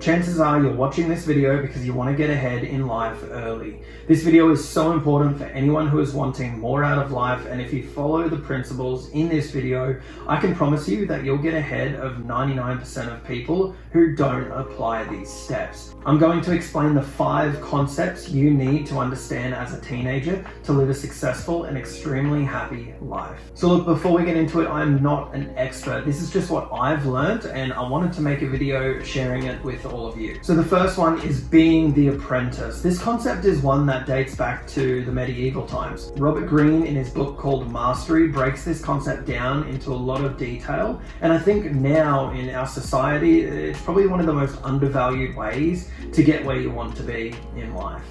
chances are you're watching this video because you want to get ahead in life early. This video is so important for anyone who is wanting more out of life, and if you follow the principles in this video, I can promise you that you'll get ahead of 99% of people who don't apply these steps. I'm going to explain the 5 concepts you need to understand as a teenager to live a successful and extremely happy life. So look, before we get into it, I'm not an expert. This is just what I've learned, and I wanted to make a video sharing it with all of you. So the first one is being the apprentice. This concept is one that dates back to the medieval times. Robert Greene, in his book called Mastery, breaks this concept down into a lot of detail, and I think now in our society it's probably one of the most undervalued ways to get where you want to be in life.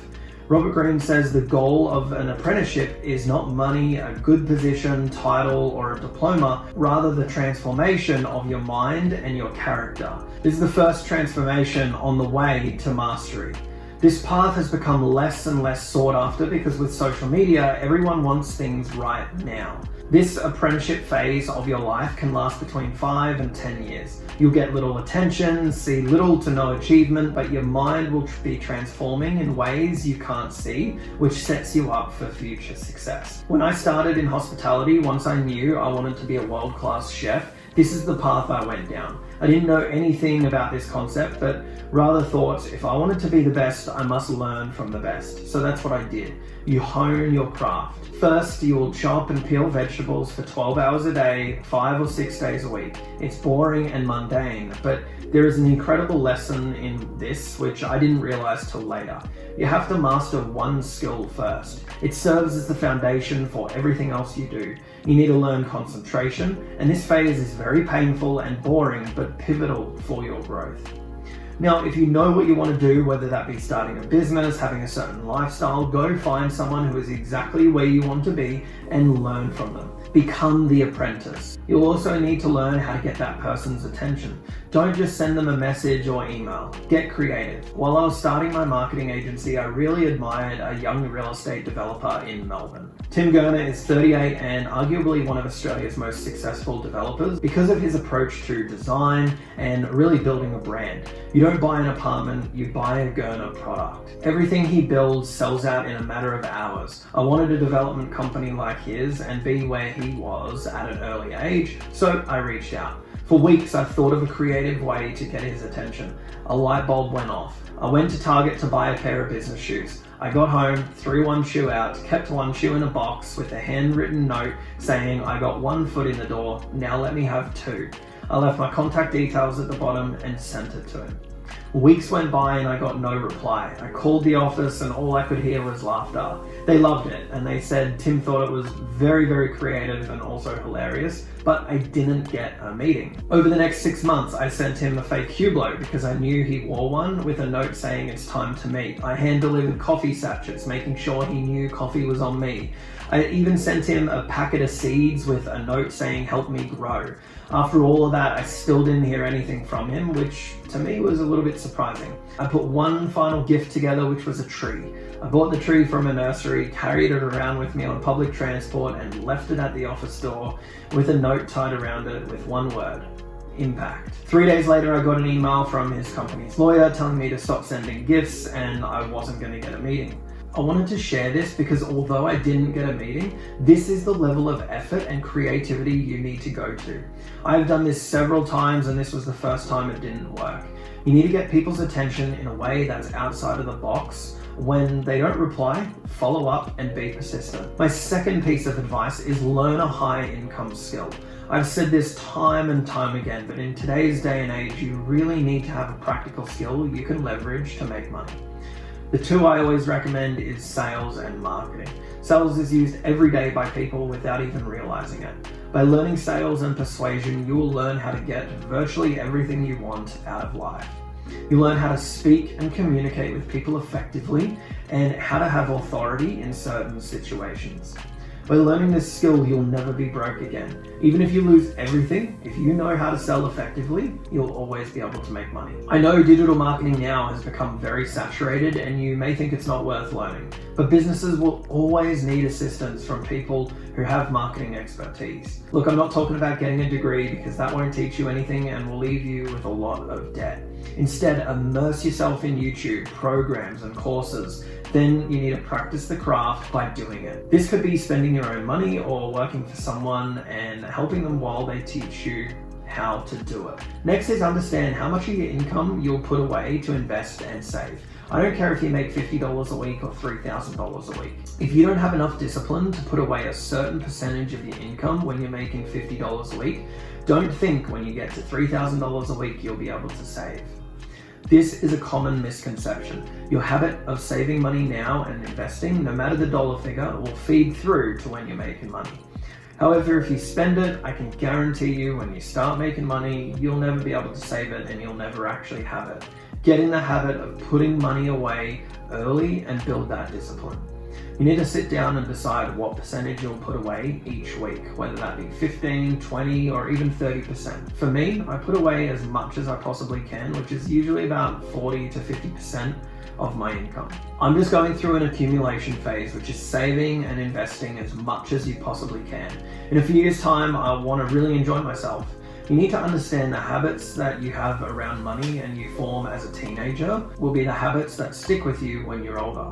Robert Greene says the goal of an apprenticeship is not money, a good position, title, or a diploma, rather the transformation of your mind and your character. This is the first transformation on the way to mastery. This path has become less and less sought after because with social media, everyone wants things right now. This apprenticeship phase of your life can last between 5 and 10 years. You'll get little attention, see little to no achievement, but your mind will be transforming in ways you can't see, which sets you up for future success. When I started in hospitality, once I knew I wanted to be a world-class chef, this is the path I went down. I didn't know anything about this concept, but rather thought if I wanted to be the best, I must learn from the best. So that's what I did. You hone your craft. First, you will chop and peel vegetables for 12 hours a day, 5 or 6 days a week. It's boring and mundane, but there is an incredible lesson in this, which I didn't realize till later. You have to master one skill first. It serves as the foundation for everything else you do. You need to learn concentration, and this phase is very painful and boring, but pivotal for your growth. Now, if you know what you want to do, whether that be starting a business, having a certain lifestyle, go find someone who is exactly where you want to be and learn from them. Become the apprentice. You'll also need to learn how to get that person's attention. Don't just send them a message or email. Get creative. While I was starting my marketing agency, I really admired a young real estate developer in Melbourne. Tim Gurner is 38 and arguably one of Australia's most successful developers because of his approach to design and really building a brand. You don't buy an apartment, you buy a Gurner product. Everything he builds sells out in a matter of hours. I wanted a development company like his and be where he was at an early age, so I reached out. For weeks, I thought of a creative way to get his attention. A light bulb went off. I went to Target to buy a pair of business shoes. I got home, threw one shoe out, kept one shoe in a box with a handwritten note saying, "I got 1 foot in the door, now let me have 2. I left my contact details at the bottom and sent it to him. Weeks went by and I got no reply. I called the office and all I could hear was laughter. They loved it and they said Tim thought it was very, very creative and also hilarious, but I didn't get a meeting. Over the next 6 months, I sent him a fake Hublot because I knew he wore one with a note saying it's time to meet. I hand-delivered coffee sachets, making sure he knew coffee was on me. I even sent him a packet of seeds with a note saying, "Help me grow." After all of that, I still didn't hear anything from him, which to me was a little bit surprising. I put one final gift together, which was a tree. I bought the tree from a nursery, carried it around with me on public transport, and left it at the office door with a note tied around it with one word: impact. 3 days later, I got an email from his company's lawyer telling me to stop sending gifts and I wasn't going to get a meeting. I wanted to share this because although I didn't get a meeting, this is the level of effort and creativity you need to go to. I've done this several times and this was the first time it didn't work. You need to get people's attention in a way that's outside of the box. When they don't reply, follow up and be persistent. My second piece of advice is learn a high income skill. I've said this time and time again, but in today's day and age, you really need to have a practical skill you can leverage to make money. The 2 I always recommend is sales and marketing. Sales is used every day by people without even realizing it. By learning sales and persuasion, you will learn how to get virtually everything you want out of life. You learn how to speak and communicate with people effectively and how to have authority in certain situations. By learning this skill, you'll never be broke again. Even if you lose everything, if you know how to sell effectively, you'll always be able to make money. I know digital marketing now has become very saturated and you may think it's not worth learning, but businesses will always need assistance from people who have marketing expertise. Look, I'm not talking about getting a degree because that won't teach you anything and will leave you with a lot of debt. Instead, immerse yourself in YouTube, programs and courses. Then you need to practice the craft by doing it. This could be spending your own money or working for someone and helping them while they teach you how to do it. Next is understand how much of your income you'll put away to invest and save. I don't care if you make $50 a week or $3,000 a week. If you don't have enough discipline to put away a certain percentage of your income when you're making $50 a week, don't think when you get to $3,000 a week you'll be able to save. This is a common misconception. Your habit of saving money now and investing, no matter the dollar figure, will feed through to when you're making money. However, if you spend it, I can guarantee you when you start making money, you'll never be able to save it and you'll never actually have it. Get in the habit of putting money away early and build that discipline. You need to sit down and decide what percentage you'll put away each week, whether that be 15, 20, or even 30%. For me, I put away as much as I possibly can, which is usually about 40 to 50% of my income. I'm just going through an accumulation phase, which is saving and investing as much as you possibly can. In a few years' time, I want to really enjoy myself. You need to understand the habits that you have around money and you form as a teenager will be the habits that stick with you when you're older.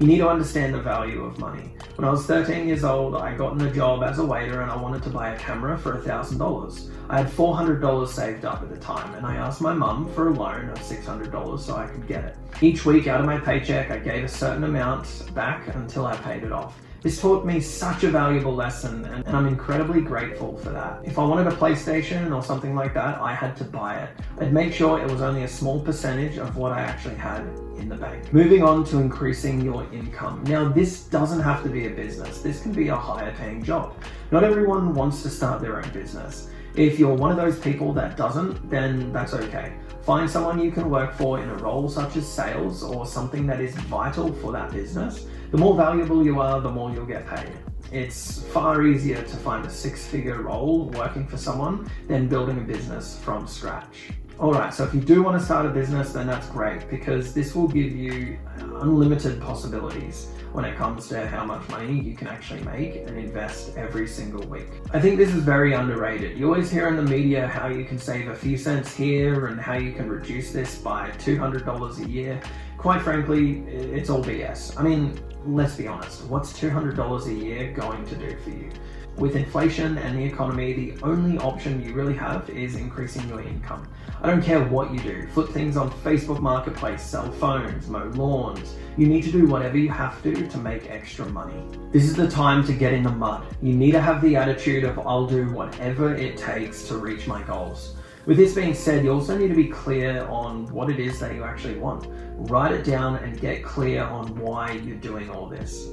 You need to understand the value of money. When I was 13 years old, I got in a job as a waiter and I wanted to buy a camera for $1,000. I had $400 saved up at the time and I asked my mum for a loan of $600 so I could get it. Each week out of my paycheck, I gave a certain amount back until I paid it off. This taught me such a valuable lesson and I'm incredibly grateful for that. If I wanted a PlayStation or something like that, I had to buy it. I'd make sure it was only a small percentage of what I actually had in the bank. Moving on to increasing your income. Now, this doesn't have to be a business. This can be a higher paying job. Not everyone wants to start their own business. If you're one of those people that doesn't, then that's okay. Find someone you can work for in a role such as sales or something that is vital for that business. The more valuable you are, the more you'll get paid. It's far easier to find a six-figure role working for someone than building a business from scratch. Alright, so if you do want to start a business, then that's great because this will give you unlimited possibilities when it comes to how much money you can actually make and invest every single week. I think this is very underrated. You always hear in the media how you can save a few cents here and how you can reduce this by $200 a year. Quite frankly, it's all BS. I mean, let's be honest, what's $200 a year going to do for you? With inflation and the economy, the only option you really have is increasing your income. I don't care what you do, flip things on Facebook Marketplace, sell phones, mow lawns. You need to do whatever you have to make extra money. This is the time to get in the mud. You need to have the attitude of I'll do whatever it takes to reach my goals. With this being said, you also need to be clear on what it is that you actually want. Write it down and get clear on why you're doing all this.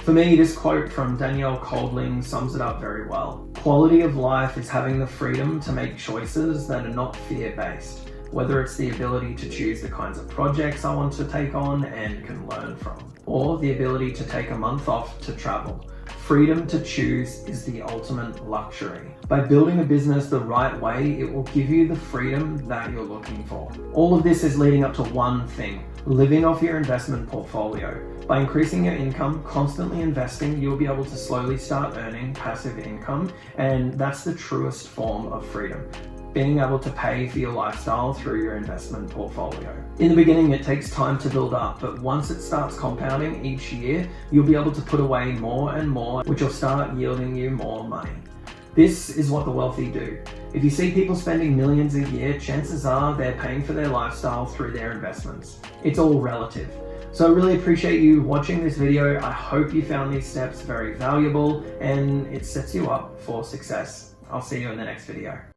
For me, this quote from Danielle Coldling sums it up very well. Quality of life is having the freedom to make choices that are not fear-based, whether it's the ability to choose the kinds of projects I want to take on and can learn from, or the ability to take a month off to travel. Freedom to choose is the ultimate luxury. By building a business the right way, it will give you the freedom that you're looking for. All of this is leading up to one thing: living off your investment portfolio. By increasing your income, constantly investing, you'll be able to slowly start earning passive income, and that's the truest form of freedom. Being able to pay for your lifestyle through your investment portfolio. In the beginning, it takes time to build up, but once it starts compounding each year, you'll be able to put away more and more, which will start yielding you more money. This is what the wealthy do. If you see people spending millions a year, chances are they're paying for their lifestyle through their investments. It's all relative. So I really appreciate you watching this video. I hope you found these steps very valuable and it sets you up for success. I'll see you in the next video.